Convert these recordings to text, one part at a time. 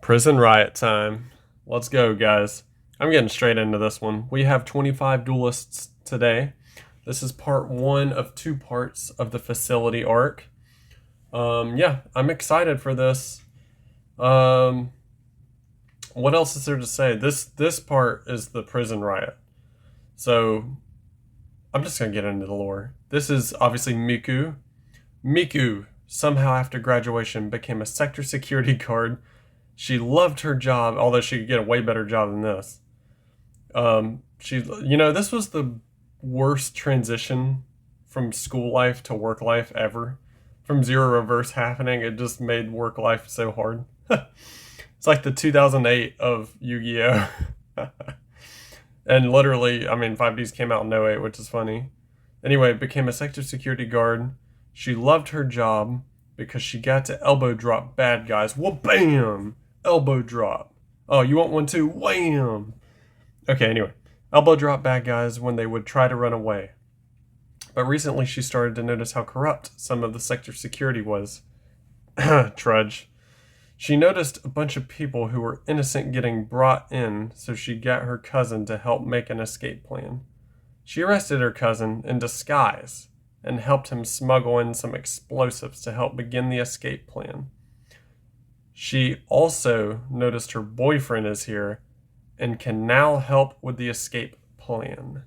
Prison riot time. Let's go, guys. I'm getting straight into this one. We have 25 duelists today. This is part one of two parts of the facility arc. Yeah, I'm excited for this. Um, what else is there to say? This part is the prison riot. So I'm just gonna get into the lore. This is obviously Miku. Miku somehow after graduation became a sector security guard. She loved her job, although she could get a way better job than this. This was the worst transition from school life to work life ever. From Zero Reverse happening, it just made work life so hard. It's like the 2008 of Yu-Gi-Oh! And literally, 5Ds came out in '08, which is funny. Anyway, became a sector security guard. She loved her job because she got to elbow drop bad guys. Well, bam! Elbow drop. Oh, you want one too? Wham! Okay, anyway. Elbow drop bad guys when they would try to run away. But recently she started to notice how corrupt some of the sector security was. Trudge. She noticed a bunch of people who were innocent getting brought in, so she got her cousin to help make an escape plan. She arrested her cousin in disguise and helped him smuggle in some explosives to help begin the escape plan. She also noticed her boyfriend is here and can now help with the escape plan.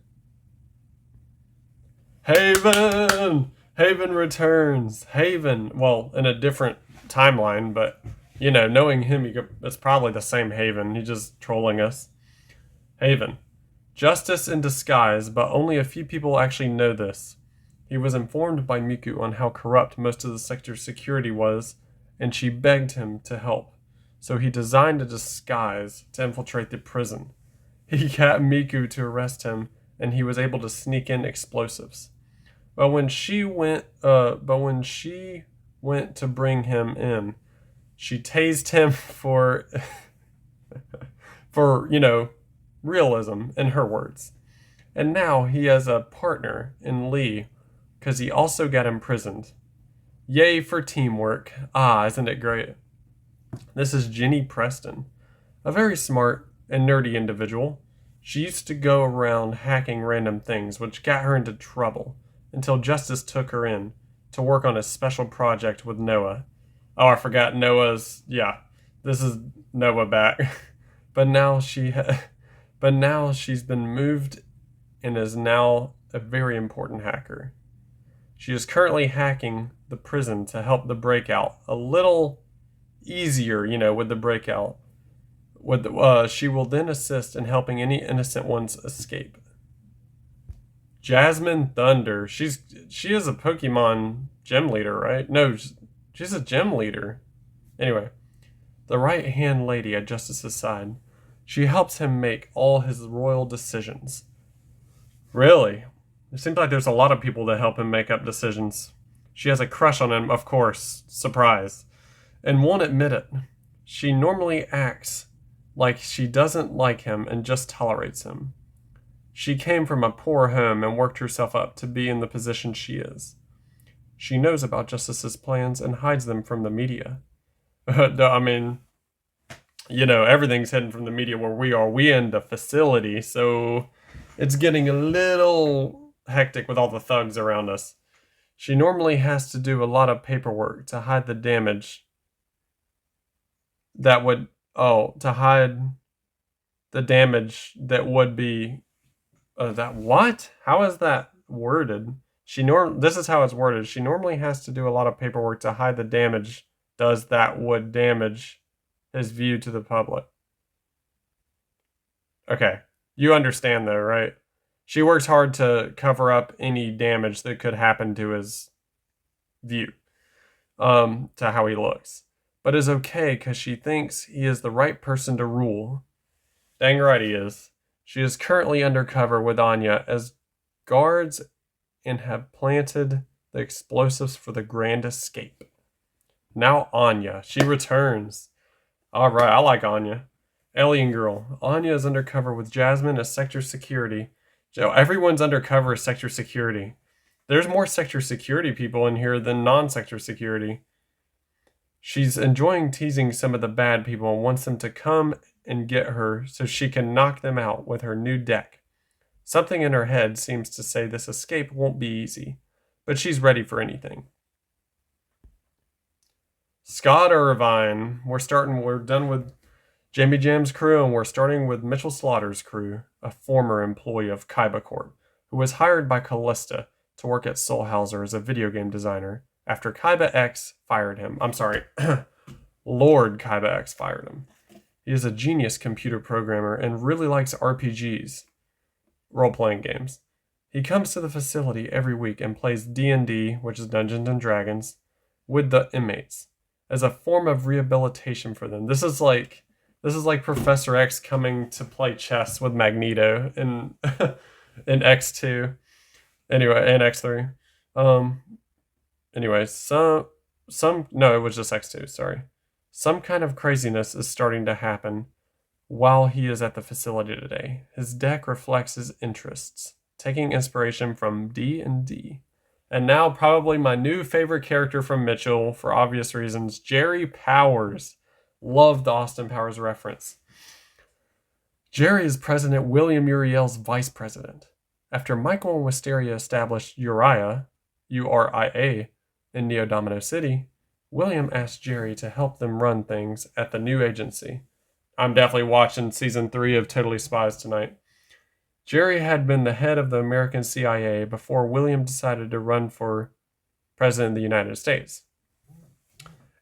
Haven! Haven returns. Haven, well, in a different timeline, but, knowing him, it's probably the same Haven. He's just trolling us. Haven. Justice in disguise, but only a few people actually know this. He was informed by Miku on how corrupt most of the sector's security was, and she begged him to help. So he designed a disguise to infiltrate the prison. He got Miku to arrest him, and he was able to sneak in explosives. But when she went to bring him in, she tased him for realism, in her words. And now he has a partner in Lee, because he also got imprisoned. Yay for teamwork. Ah, isn't it great? This is Jenny Preston, a very smart and nerdy individual. She used to go around hacking random things, which got her into trouble, until Justice took her in to work on a special project with Noah. Oh, I forgot Noah's, this is Noah back. But now she's been moved and is now a very important hacker. She is currently hacking the prison to help the breakout a little easier, with the breakout. She will then assist in helping any innocent ones escape. Jasmine Thunder. She is a Pokemon gym leader, right? No, she's a gym leader. Anyway, the right-hand lady at Justice's side. She helps him make all his royal decisions. Really? It seems like there's a lot of people that help him make up decisions. She has a crush on him, of course. Surprise. And won't admit it. She normally acts like she doesn't like him and just tolerates him. She came from a poor home and worked herself up to be in the position she is. She knows about Justice's plans and hides them from the media. Everything's hidden from the media where we are. We in the facility, so it's getting a little hectic with all the thugs around us. She normally has to do a lot of paperwork to hide the damage that would be that what? How is that worded? This is how it's worded. She normally has to do a lot of paperwork to hide the damage that would damage his view to the public. Okay. You understand though, right? She works hard to cover up any damage that could happen to his view, to how he looks. But is okay because she thinks he is the right person to rule. Dang right he is. She is currently undercover with Anya as guards and have planted the explosives for the grand escape. Now Anya, she returns. Alright, I like Anya. Alien girl. Anya is undercover with Jasmine as sector security. Everyone's undercover as sector security. There's more sector security people in here than non-sector security. She's enjoying teasing some of the bad people and wants them to come and get her so she can knock them out with her new deck. Something in her head seems to say this escape won't be easy, but she's ready for anything. Scott Irvine. We're done with Jamie Jam's crew, and we're starting with Mitchell Slaughter's crew, a former employee of Kaiba Corp, who was hired by Callista to work at Soulhauser as a video game designer after Kaiba X fired him. I'm sorry, Lord Kaiba X fired him. He is a genius computer programmer and really likes RPGs, role-playing games. He comes to the facility every week and plays D&D, which is Dungeons and Dragons, with the inmates as a form of rehabilitation for them. This is like Professor X coming to play chess with Magneto in in X2. Anyway, and X3. Anyway, no, it was just X2, sorry. Some kind of craziness is starting to happen while he is at the facility today. His deck reflects his interests, taking inspiration from D&D. And now probably my new favorite character from Mitchell, for obvious reasons, Jerry Powers. Love the Austin Powers reference. Jerry is President William Uriel's vice president. After Michael and Wisteria established Uria, URIA, in Neo Domino City, William asked Jerry to help them run things at the new agency. I'm definitely watching season 3 of Totally Spies tonight. Jerry had been the head of the American CIA before William decided to run for president of the United States,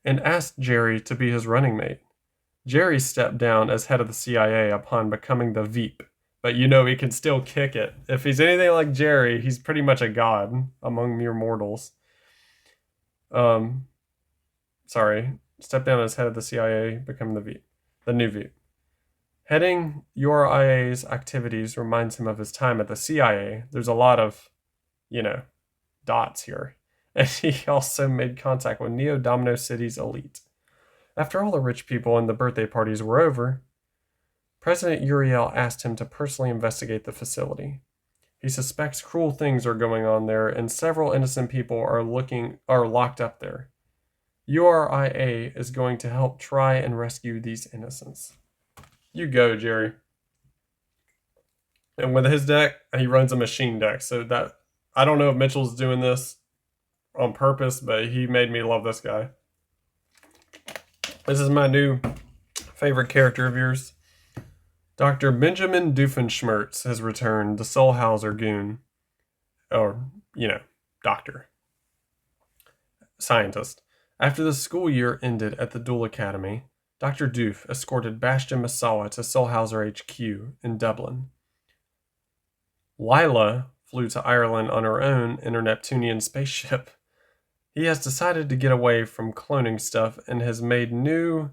and asked Jerry to be his running mate. Jerry stepped down as head of the CIA upon becoming the Veep, but you know he can still kick it. If he's anything like Jerry, he's pretty much a god among mere mortals. Stepped down as head of the CIA, becoming the Veep, the new Veep. Heading URIA's activities reminds him of his time at the CIA. There's a lot of, dots here. And he also made contact with Neo Domino City's elite. After all the rich people and the birthday parties were over, President Uriel asked him to personally investigate the facility. He suspects cruel things are going on there, and several innocent people are locked up there. URIA is going to help try and rescue these innocents. You go, Jerry. And with his deck, he runs a machine deck, so that I don't know if Mitchell's doing this on purpose, but he made me love this guy. This is my new favorite character of yours. Dr. Benjamin Doofenshmirtz has returned, the Soulhauser goon. Or, doctor. Scientist. After the school year ended at the Duel Academy, Dr. Doof escorted Bastion Masawa to Soulhauser HQ in Dublin. Lila flew to Ireland on her own inter-Neptunian spaceship. He has decided to get away from cloning stuff and has made new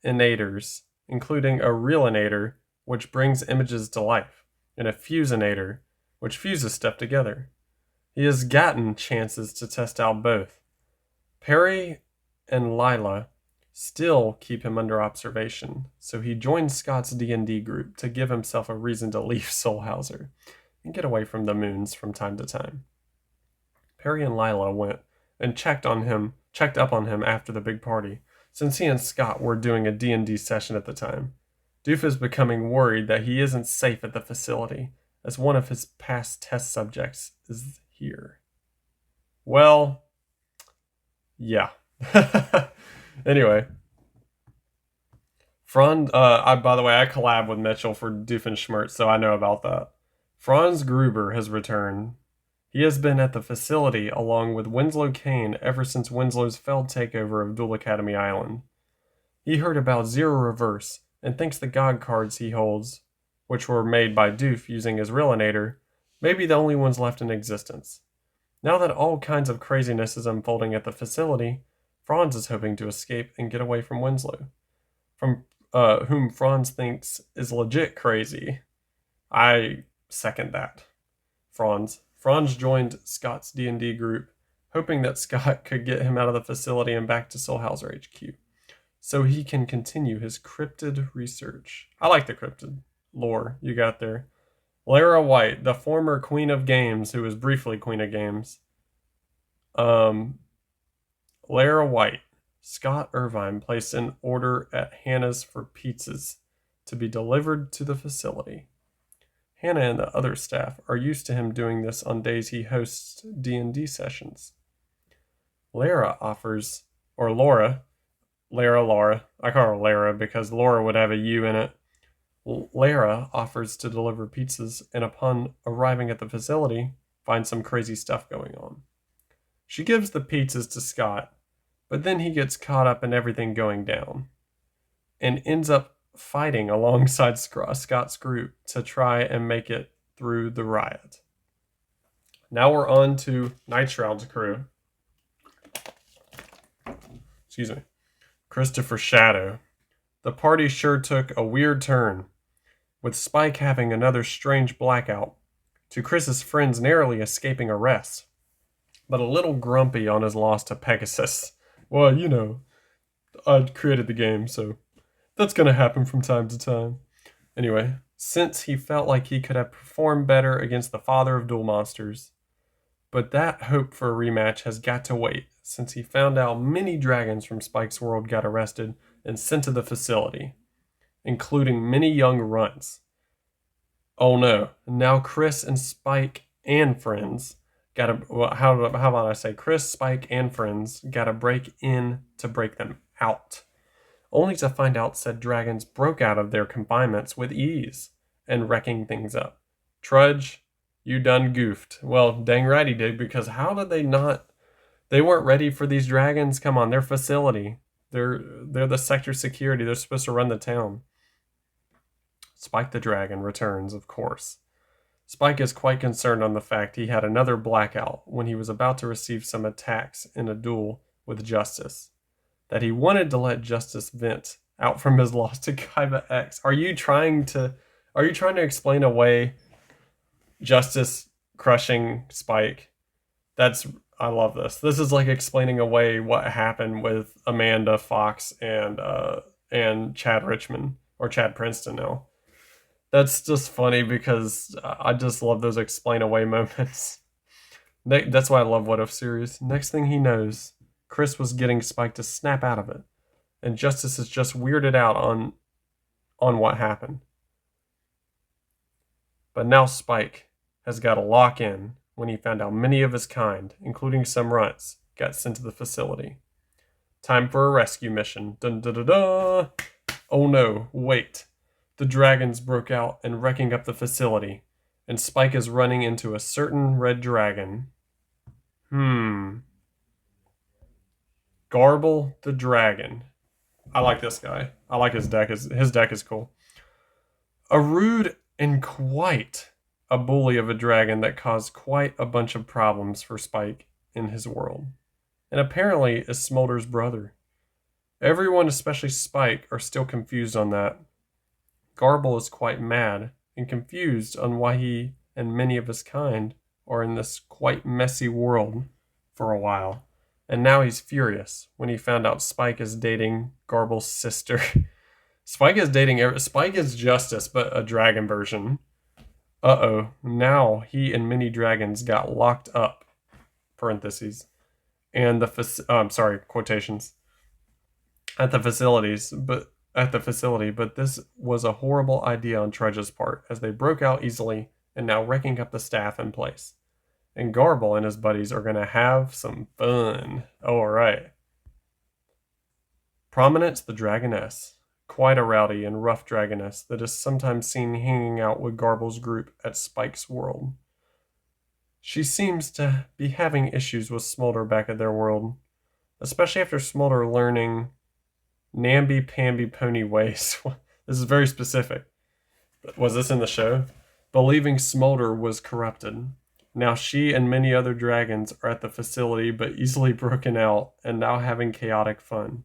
innators, including a realinator, which brings images to life, and a fusinator, which fuses stuff together. He has gotten chances to test out both. Perry and Lila still keep him under observation, so he joins Scott's D&D group to give himself a reason to leave Soulhauser and get away from the moons from time to time. Perry and Lila went and checked up on him after the big party, since he and Scott were doing a D&D session at the time. Doof is becoming worried that he isn't safe at the facility, as one of his past test subjects is here. Well, yeah. Anyway, by the way, I collab with Mitchell for Doofenshmirtz, so I know about that. Franz Gruber has returned. He has been at the facility along with Winslow Kane ever since Winslow's failed takeover of Duel Academy Island. He heard about Zero Reverse and thinks the god cards he holds, which were made by Doof using his realinator, may be the only ones left in existence. Now that all kinds of craziness is unfolding at the facility, Franz is hoping to escape and get away from Winslow, from whom Franz thinks is legit crazy. I second that. Franz joined Scott's D&D group, hoping that Scott could get him out of the facility and back to Soulhauser HQ, so he can continue his cryptid research. I like the cryptid lore you got there. Lara White, the former Queen of Games, who was briefly Queen of Games. Lara White Scott Irvine placed an order at Hannah's for pizzas to be delivered to the facility. Hannah and the other staff are used to him doing this on days he hosts D&D sessions. Laura, I call her Lara because Laura would have a U in it. Lara offers to deliver pizzas, and upon arriving at the facility, finds some crazy stuff going on. She gives the pizzas to Scott, but then he gets caught up in everything going down and ends up fighting alongside Scott's group to try and make it through the riot. Now we're on to Night Shroud's crew. Excuse me. Christopher Shadow. The party sure took a weird turn, with Spike having another strange blackout, to Chris's friends narrowly escaping arrest, but a little grumpy on his loss to Pegasus. Well, you know, I created the game, so that's going to happen from time to time. Anyway, since he felt like he could have performed better against the father of duel monsters, but that hope for a rematch has got to wait, since he found out many dragons from Spike's world got arrested and sent to the facility, including many young runts. Oh no, now Chris and Spike and friends how about I say Chris, Spike, and friends gotta break in to break them out, only to find out said dragons broke out of their confinements with ease and wrecking things up. Trudge, you done goofed. Well, dang right he did, because how did they not? They weren't ready for these dragons. Come on, their facility. They're the sector security. They're supposed to run the town. Spike the dragon returns, of course. Spike is quite concerned on the fact he had another blackout when he was about to receive some attacks in a duel with Justice, that he wanted to let Justice vent out from his loss to Kaiba X. Are you trying to explain away Justice crushing Spike? I love this. This is like explaining away what happened with Amanda Fox and Chad Richmond, or Chad Princeton now. That's just funny because I just love those explain away moments. That's why I love What If series. Next thing he knows, Chris was getting Spike to snap out of it, and Justice is just weirded out on what happened. But now Spike has got to lock in when he found out many of his kind, including some runts, got sent to the facility. Time for a rescue mission. Dun dun dun dun. Oh no, wait. The dragons broke out and wrecking up the facility, and Spike is running into a certain red dragon. Garble the dragon. I like this guy. I like his deck. His deck is cool. A rude and quite a bully of a dragon that caused quite a bunch of problems for Spike in his world, and apparently is Smolder's brother. Everyone, especially Spike, are still confused on that. Garble is quite mad and confused on why he and many of his kind are in this quite messy world for a while, and now he's furious when he found out Spike is dating Garble's sister. Spike is Justice, but a dragon version. Uh-oh, now he and many dragons got locked up, parentheses, and quotations, at the facility, but this was a horrible idea on Trudge's part, as they broke out easily and now wrecking up the staff in place. And Garble and his buddies are going to have some fun. Oh, all right. Prominence the Dragoness. Quite a rowdy and rough dragoness that is sometimes seen hanging out with Garble's group at Spike's world. She seems to be having issues with Smolder back at their world, especially after Smolder learning namby-pamby pony ways. This is very specific. Was this in the show? Believing Smolder was corrupted. Now she and many other dragons are at the facility but easily broken out and now having chaotic fun.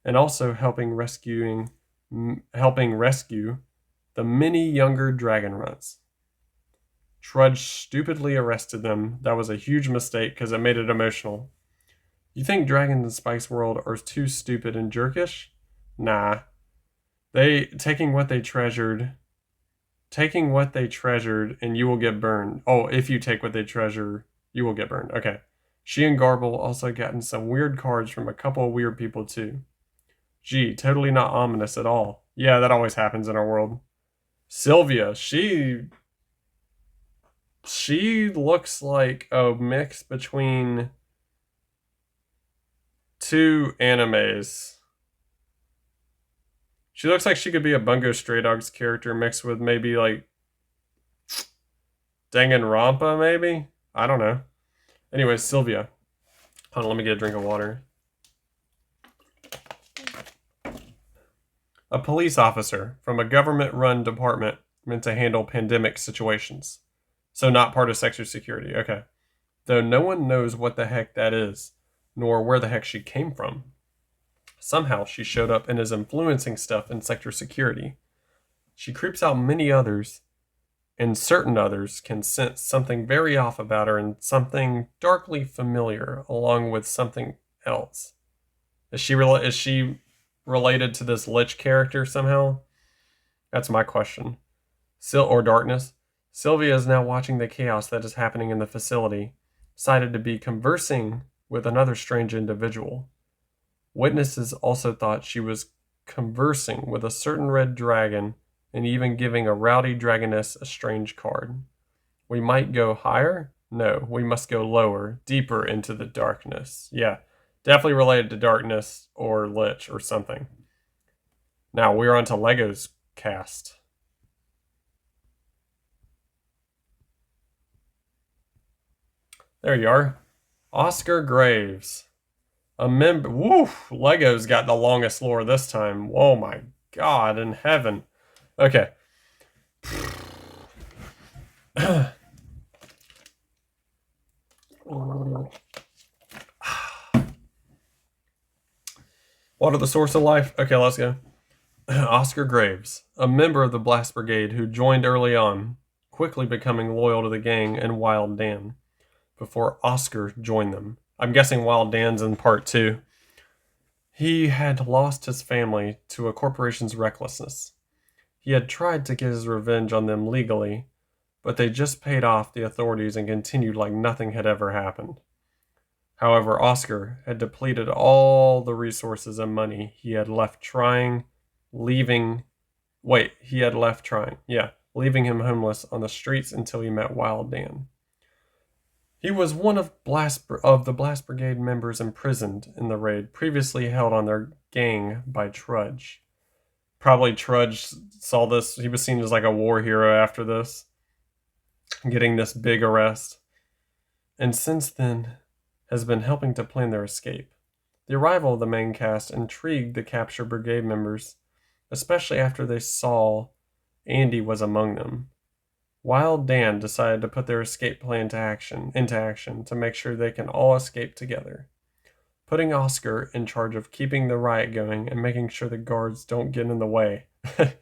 And also helping rescue the many younger dragon runts. Trudge stupidly arrested them. That was a huge mistake because it made it emotional. You think dragons in Spike's world are too stupid and jerkish? Nah. Taking what they treasured, and you will get burned. Oh, if you take what they treasure, you will get burned. Okay. She and Garble also gotten some weird cards from a couple of weird people too. Gee, totally not ominous at all. Yeah, that always happens in our world. Sylvia, she looks like a mix between two animes. She looks like she could be a Bungo Stray Dogs character mixed with maybe like Danganronpa, maybe? I don't know. Anyways, Sylvia. Hold on, let me get a drink of water. A police officer from a government-run department meant to handle pandemic situations. So not part of sector security. Okay. Though no one knows what the heck that is, nor where the heck she came from. Somehow she showed up and is influencing stuff in sector security. She creeps out many others, and certain others can sense something very off about her and something darkly familiar along with something else. Is she related to this Lich character somehow? That's my question. Or Darkness. Sylvia is now watching the chaos that is happening in the facility, cited to be conversing with another strange individual. Witnesses also thought she was conversing with a certain red dragon and even giving a rowdy dragoness a strange card. We might go higher? No, we must go lower, deeper into the darkness. Yeah, definitely related to Darkness or Lich or something. Now we're on to Lego's cast. There you are. Oscar Graves. A member. Woof! Lego's got the longest lore this time. Oh my god in heaven. Okay. Water the source of life. Okay, let's go. Oscar Graves, a member of the Blast Brigade who joined early on, quickly becoming loyal to the gang and Wild Dan, before Oscar joined them. I'm guessing Wild Dan's in part 2. He had lost his family to a corporation's recklessness. He had tried to get his revenge on them legally, but they just paid off the authorities and continued like nothing had ever happened. However, Oscar had depleted all the resources and money he had left leaving him homeless on the streets until he met Wild Dan. He was one of the Blast Brigade members imprisoned in the raid, previously held on their gang by Trudge. Probably Trudge saw this. He was seen as like a war hero after this, getting this big arrest. And since then, has been helping to plan their escape. The arrival of the main cast intrigued the captured brigade members, especially after they saw Andy was among them. Wild Dan decided to put their escape plan into action to make sure they can all escape together, putting Oscar in charge of keeping the riot going and making sure the guards don't get in the way. In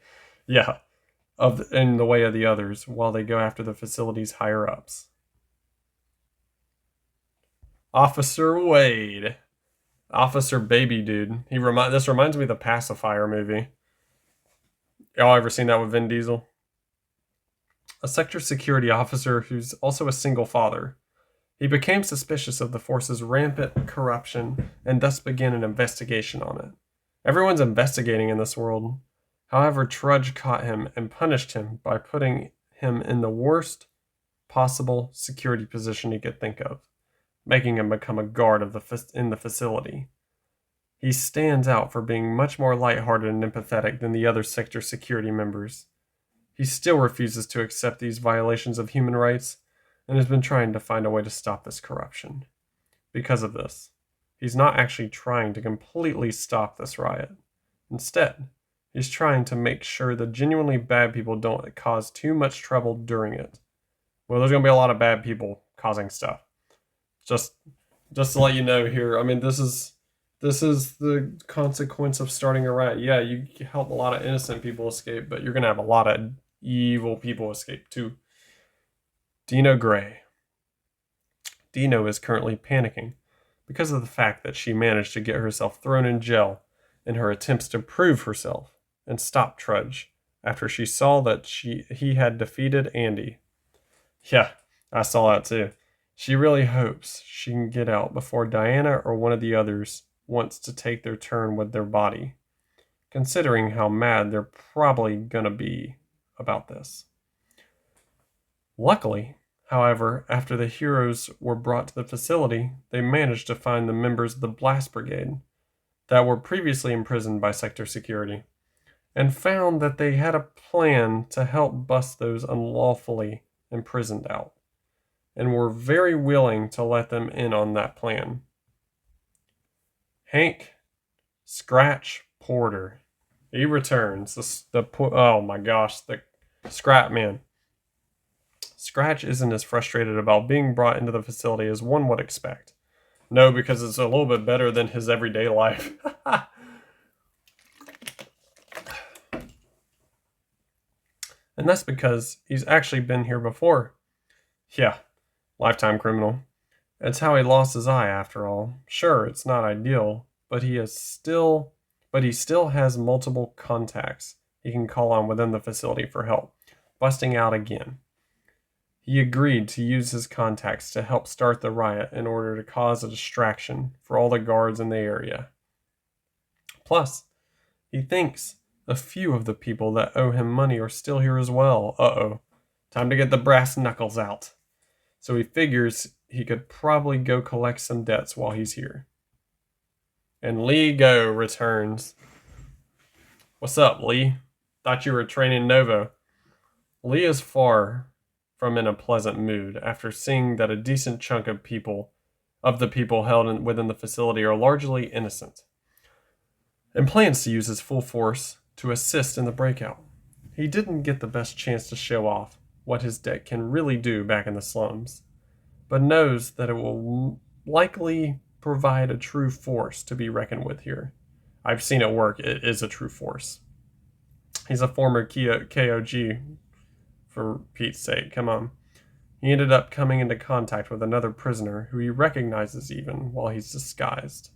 the way of the others while they go after the facility's higher ups. Officer Wade. Officer Baby Dude. This reminds me of the Pacifier movie. Y'all ever seen that with Vin Diesel? A sector security officer who's also a single father. He became suspicious of the force's rampant corruption and thus began an investigation on it. Everyone's investigating in this world. However, Trudge caught him and punished him by putting him in the worst possible security position he could think of, making him become a guard in the facility. He stands out for being much more lighthearted and empathetic than the other sector security members. He still refuses to accept these violations of human rights and has been trying to find a way to stop this corruption. Because of this, he's not actually trying to completely stop this riot. Instead, he's trying to make sure the genuinely bad people don't cause too much trouble during it. Well, there's going to be a lot of bad people causing stuff. Just to let you know here, I mean, this is the consequence of starting a riot. Yeah, you help a lot of innocent people escape, but you're going to have a lot of evil people escape too. Dino Gray. Dino is currently panicking because of the fact that she managed to get herself thrown in jail in her attempts to prove herself and stop Trudge after she saw that he had defeated Andy. Yeah, I saw that too. She really hopes she can get out before Diana or one of the others wants to take their turn with their body, considering how mad they're probably gonna be about this. Luckily, however, after the heroes were brought to the facility, they managed to find the members of the Blast Brigade that were previously imprisoned by Sector Security, and found that they had a plan to help bust those unlawfully imprisoned out, and were very willing to let them in on that plan. Hank Scratch Porter. He returns. Oh my gosh, the Scrap Man. Scratch isn't as frustrated about being brought into the facility as one would expect. No, because it's a little bit better than his everyday life. And that's because he's actually been here before. Yeah, lifetime criminal. It's how he lost his eye after all. Sure, it's not ideal, but he still has multiple contacts he can call on within the facility for help, busting out again. He agreed to use his contacts to help start the riot in order to cause a distraction for all the guards in the area. Plus, he thinks a few of the people that owe him money are still here as well. Uh-oh. Time to get the brass knuckles out. So he figures he could probably go collect some debts while he's here. And Lee Go returns. What's up, Lee? Thought you were training Novo. Lee is far from in a pleasant mood after seeing that a decent chunk of the people held within the facility are largely innocent, and plans to use his full force to assist in the breakout. He didn't get the best chance to show off what his deck can really do back in the slums, but knows that it will likely provide a true force to be reckoned with here. I've seen it work. It is a true force. He's a former KOG, for Pete's sake, come on. He ended up coming into contact with another prisoner who he recognizes even while he's disguised.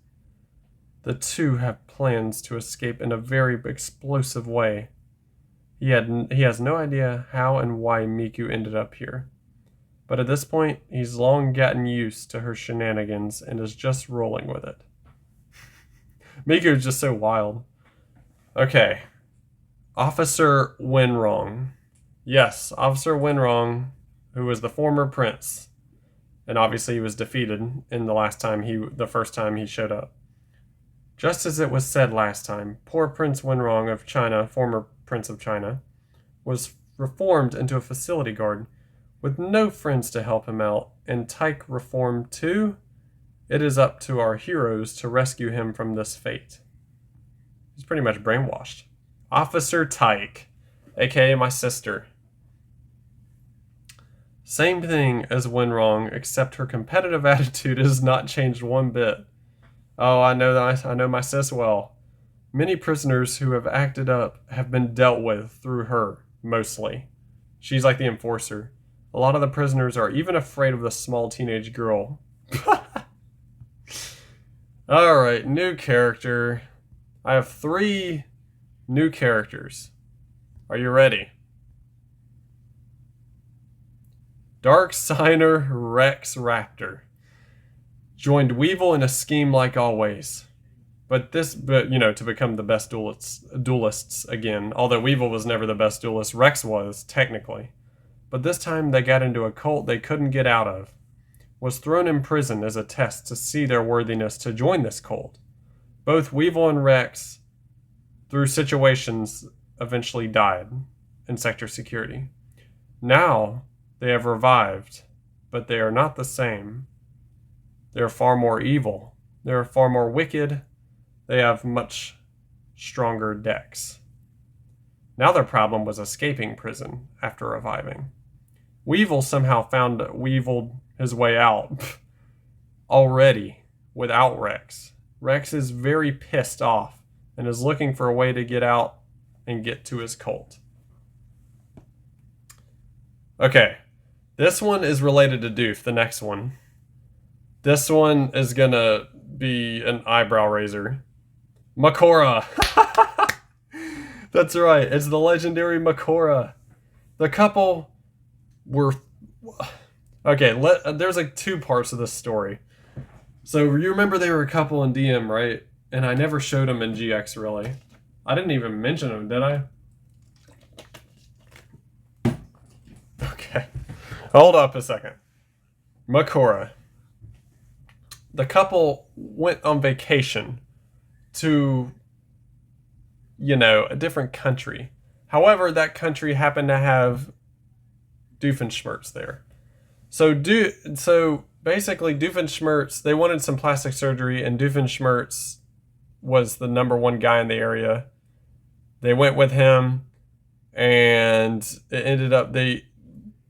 The two have plans to escape in a very explosive way. He has no idea how and why Miku ended up here, but at this point, he's long gotten used to her shenanigans and is just rolling with it. Miku is just so wild. Okay. Officer Winwrong. Yes, Officer Winwrong, who was the former prince, and obviously he was defeated in the first time he showed up. Just as it was said last time, poor Prince Winwrong of China, former Prince of China, was reformed into a facility guard with no friends to help him out, and Tyke reformed too. It is up to our heroes to rescue him from this fate. He's pretty much brainwashed. Officer Tyke, aka my sister. Same thing as Winwrong, except her competitive attitude has not changed one bit. Oh, I know my sis well. Many prisoners who have acted up have been dealt with through her, mostly. She's like the enforcer. A lot of the prisoners are even afraid of the small teenage girl. Alright, new character. I have 3 new characters. Are you ready? Dark Signer Rex Raptor joined Weevil in a scheme like always. But to become the best duelists again. Although Weevil was never the best duelist, Rex was, technically. But this time they got into a cult they couldn't get out of. Was thrown in prison as a test to see their worthiness to join this cult. Both Weevil and Rex, through situations, eventually died in Sector Security. Now, they have revived, but they are not the same. They are far more evil. They are far more wicked. They have much stronger decks. Now their problem was escaping prison after reviving. Weevil somehow found his way out already without Rex. Rex is very pissed off and is looking for a way to get out and get to his cult. Okay, this one is related to Doof, the next one. This one is gonna be an eyebrow raiser. Makora! That's right, it's the legendary Makora. The couple were Okay, there's like two parts of this story. So you remember they were a couple in DM, right? And I never showed them in GX, really. I didn't even mention them, did I? Okay. Hold up a second. Makora. The couple went on vacation to, a different country. However, that country happened to have Doofenshmirtz there. So basically, Doofenshmirtz, they wanted some plastic surgery, and Doofenshmirtz was the number one guy in the area. They went with him, and it ended up they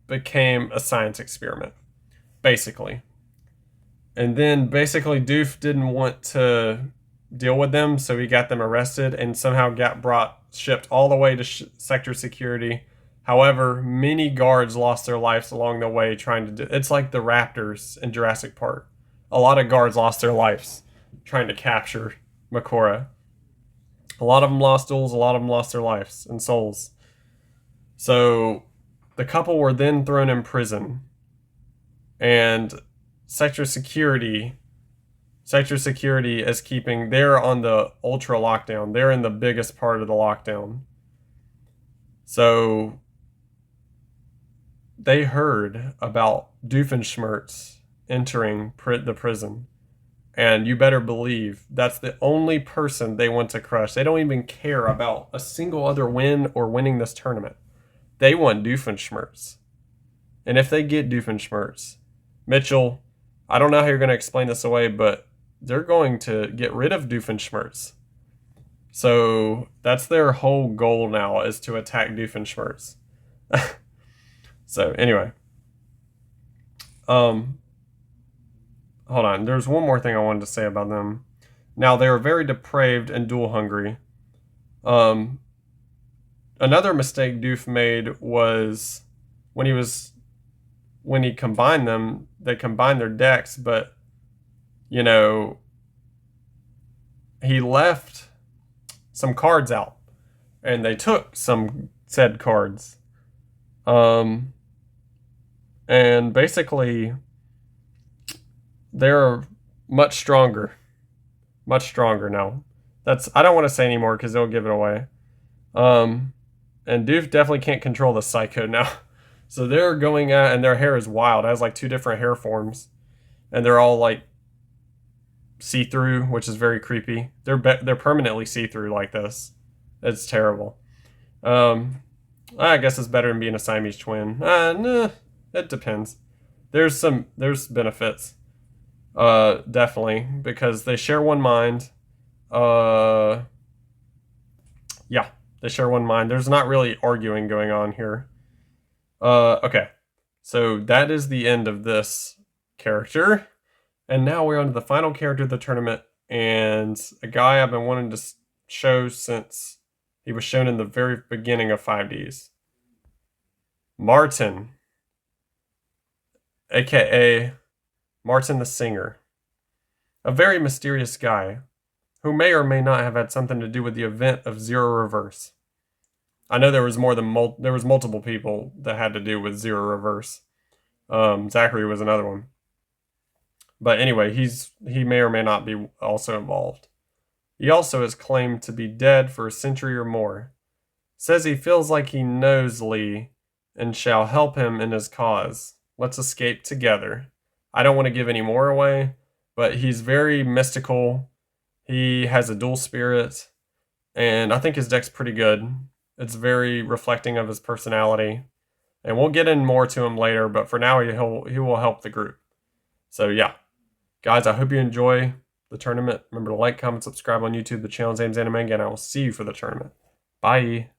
became a science experiment, basically. And then basically Doof didn't want to deal with them, so he got them arrested and somehow got shipped all the way to sector security. However, many guards lost their lives along the way trying to do. It's like the Raptors in Jurassic Park. A lot of guards lost their lives trying to capture Makora. A lot of them lost duels. A lot of them lost their lives and souls. So the couple were then thrown in prison, and sector security is keeping. They're on the ultra lockdown. They're in the biggest part of the lockdown. So they heard about Doofenshmirtz entering the prison. And you better believe that's the only person they want to crush. They don't even care about a single other win or winning this tournament. They want Doofenshmirtz. And if they get Doofenshmirtz, Mitchell, I don't know how you're going to explain this away, but they're going to get rid of Doofenshmirtz. So that's their whole goal now, is to attack Doofenshmirtz. So anyway, hold on. There's one more thing I wanted to say about them. Now, they are very depraved and duel hungry. Another mistake Doof made was when he combined them, they combined their decks, but he left some cards out, and they took some said cards. And basically, they're much stronger now. I don't want to say anymore because they'll give it away. And Doof definitely can't control the Psycho now. So they're going at, and their hair is wild. It has like two different hair forms, and they're all like see-through, which is very creepy. They're permanently see-through like this. It's terrible. I guess it's better than being a Siamese twin. Nah, it depends. There's benefits. Definitely, because they share one mind. Yeah, they share one mind. There's not really arguing going on here. Okay. So that is the end of this character. And now we're on to the final character of the tournament, and a guy I've been wanting to show since he was shown in the very beginning of 5Ds. Martin, aka Martin the Singer. A very mysterious guy who may or may not have had something to do with the event of Zero Reverse. I know there was there was multiple people that had to do with Zero Reverse. Zachary was another one. But anyway, he may or may not be also involved. He also is claimed to be dead for a century or more. Says he feels like he knows Lee and shall help him in his cause. Let's escape together. I don't want to give any more away, but he's very mystical. He has a dual spirit, and I think his deck's pretty good. It's very reflecting of his personality. And we'll get in more to him later, but for now he will help the group. So yeah. Guys, I hope you enjoy the tournament. Remember to like, comment, subscribe on YouTube. The channel's Ames Anime, and I will see you for the tournament. Bye.